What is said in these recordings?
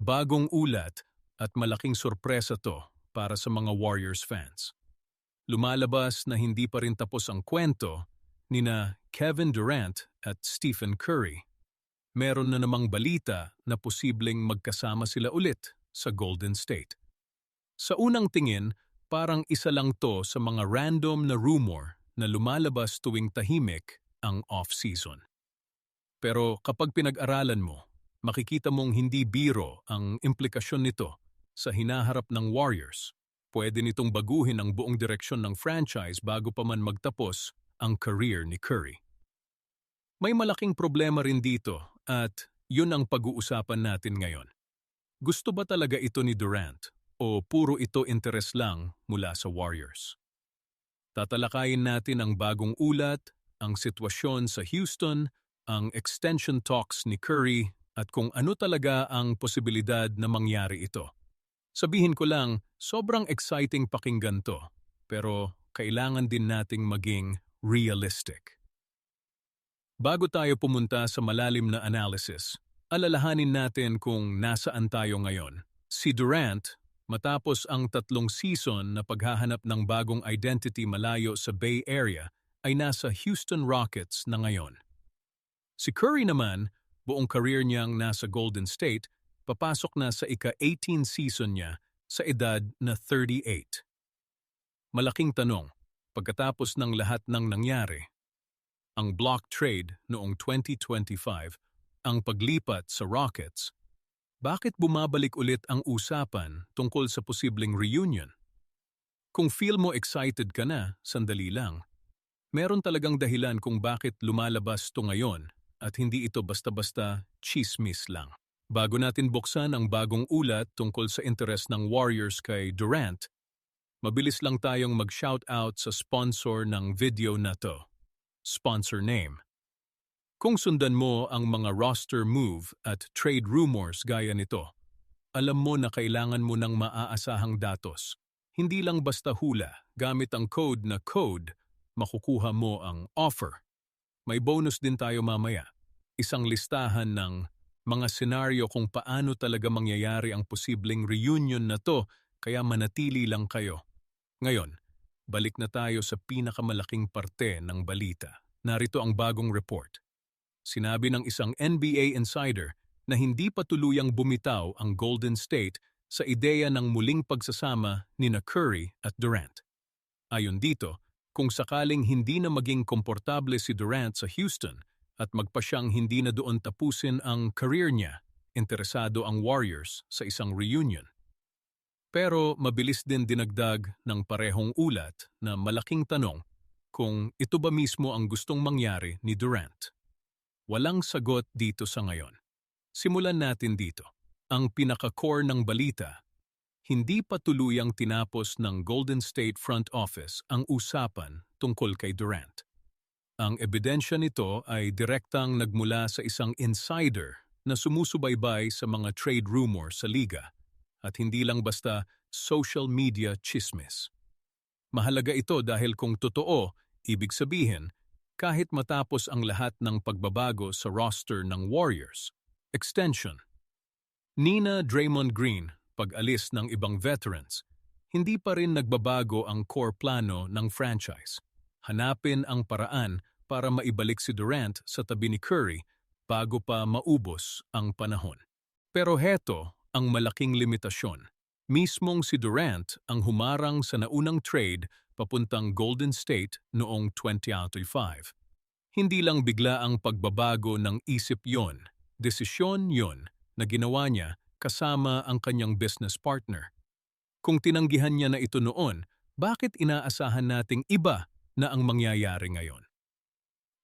bagong ulat at malaking sorpresa to para sa mga Warriors fans. Lumalabas na hindi pa rin tapos ang kwento nina Kevin Durant at Stephen Curry. Meron na namang balita na posibleng magkasama sila ulit sa Golden State. Sa unang tingin, parang isa lang to sa mga random na rumor na lumalabas tuwing tahimik ang off-season. Pero kapag pinag-aralan mo, makikita mong hindi biro ang implikasyon nito sa hinaharap ng Warriors. Pwede nitong baguhin ang buong direksyon ng franchise bago pa man magtapos ang career ni Curry. May malaking problema rin dito at yun ang pag-uusapan natin ngayon. Gusto ba talaga ito ni Durant o puro ito interes lang mula sa Warriors? Tatalakayin natin ang bagong ulat, ang sitwasyon sa Houston, ang extension talks ni Curry at kung ano talaga ang posibilidad na mangyari ito. Sabihin ko lang, sobrang exciting pakinggan to, pero kailangan din nating maging realistic. Bago tayo pumunta sa malalim na analysis, alalahanin natin kung nasaan tayo ngayon. Si Durant, matapos ang 3 season na paghahanap ng bagong identity malayo sa Bay Area, ay nasa Houston Rockets na ngayon. Si Curry naman, buong career niyang nasa Golden State, papasok na sa ika-18 season niya sa edad na 38. Malaking tanong, pagkatapos ng lahat ng nangyari, ang block trade noong 2025, ang paglipat sa Rockets, bakit bumabalik ulit ang usapan tungkol sa posibleng reunion? Kung feel mo excited ka na, sandali lang. Meron talagang dahilan kung bakit lumalabas to ngayon at hindi ito basta-basta chismis lang. Bago natin buksan ang bagong ulat tungkol sa interes ng Warriors kay Durant, mabilis lang tayong mag-shoutout sa sponsor ng video na to. Sponsor name. Kung sundan mo ang mga roster move at trade rumors gaya nito, alam mo na kailangan mo ng maaasahang datos. Hindi lang basta hula, gamit ang code na code, makukuha mo ang offer. May bonus din tayo mamaya. Isang listahan ng mga senaryo kung paano talaga mangyayari ang posibleng reunion na to, kaya manatili lang kayo. Ngayon, balik na tayo sa pinakamalaking parte ng balita. Narito ang bagong report. Sinabi ng isang NBA insider na hindi pa tuluyang bumitaw ang Golden State sa ideya ng muling pagsasama nina Curry at Durant. Ayon dito, kung sakaling hindi na maging komportable si Durant sa Houston at magpa siyang hindi na doon tapusin ang career niya, interesado ang Warriors sa isang reunion. Pero mabilis din dinagdag ng parehong ulat na malaking tanong kung ito ba mismo ang gustong mangyari ni Durant. Walang sagot dito sa ngayon. Simulan natin dito. Ang pinaka-core ng balita, hindi pa tuluyang tinapos ng Golden State front office ang usapan tungkol kay Durant. Ang ebidensya nito ay direktang nagmula sa isang insider na sumusubaybay sa mga trade rumors sa liga at hindi lang basta social media chismis. Mahalaga ito dahil kung totoo, ibig sabihin, kahit matapos ang lahat ng pagbabago sa roster ng Warriors, extension, Nina Draymond Green, pag-alis ng ibang veterans, hindi pa rin nagbabago ang core plano ng franchise. Hanapin ang paraan para maibalik si Durant sa tabi ni Curry bago pa maubos ang panahon. Pero heto ang malaking limitasyon. Mismong si Durant ang humarang sa naunang trade papuntang Golden State noong 2025. Hindi lang bigla ang pagbabago ng isip yon, desisyon yon na ginawa niya kasama ang kanyang business partner. Kung tinanggihan niya na ito noon, bakit inaasahan nating iba na ang mangyayari ngayon?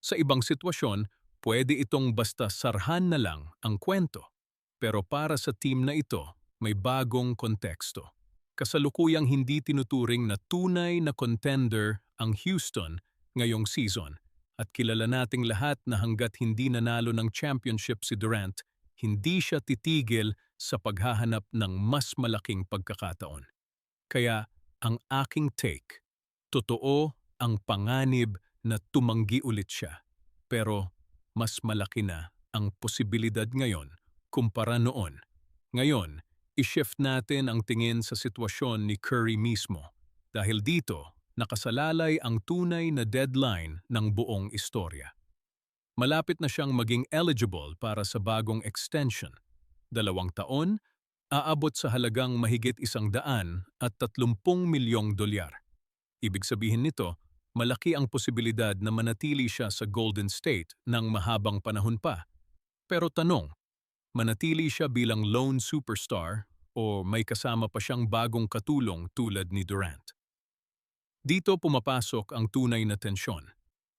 Sa ibang sitwasyon, pwede itong basta sarhan na lang ang kwento. Pero para sa team na ito, may bagong konteksto. Kasalukuyang hindi tinuturing na tunay na contender ang Houston ngayong season at kilala nating lahat na hanggat hindi nanalo ng championship si Durant, hindi siya titigil sa paghahanap ng mas malaking pagkakataon. Kaya ang aking take, totoo ang panganib na tumanggi ulit siya, pero mas malaki na ang posibilidad ngayon kumpara noon. Ngayon, i-shift natin ang tingin sa sitwasyon ni Curry mismo. Dahil dito, nakasalalay ang tunay na deadline ng buong istorya. Malapit na siyang maging eligible para sa bagong extension. 2 taon, aabot sa halagang mahigit $130 milyong. Ibig sabihin nito, malaki ang posibilidad na manatili siya sa Golden State ng mahabang panahon pa. Pero tanong, manatili siya bilang lone superstar o may kasama pa siyang bagong katulong tulad ni Durant? Dito pumapasok ang tunay na tensyon.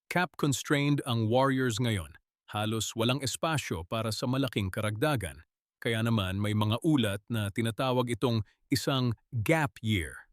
Cap-constrained ang Warriors ngayon. Halos walang espasyo para sa malaking karagdagan. Kaya naman may mga ulat na tinatawag itong isang gap year.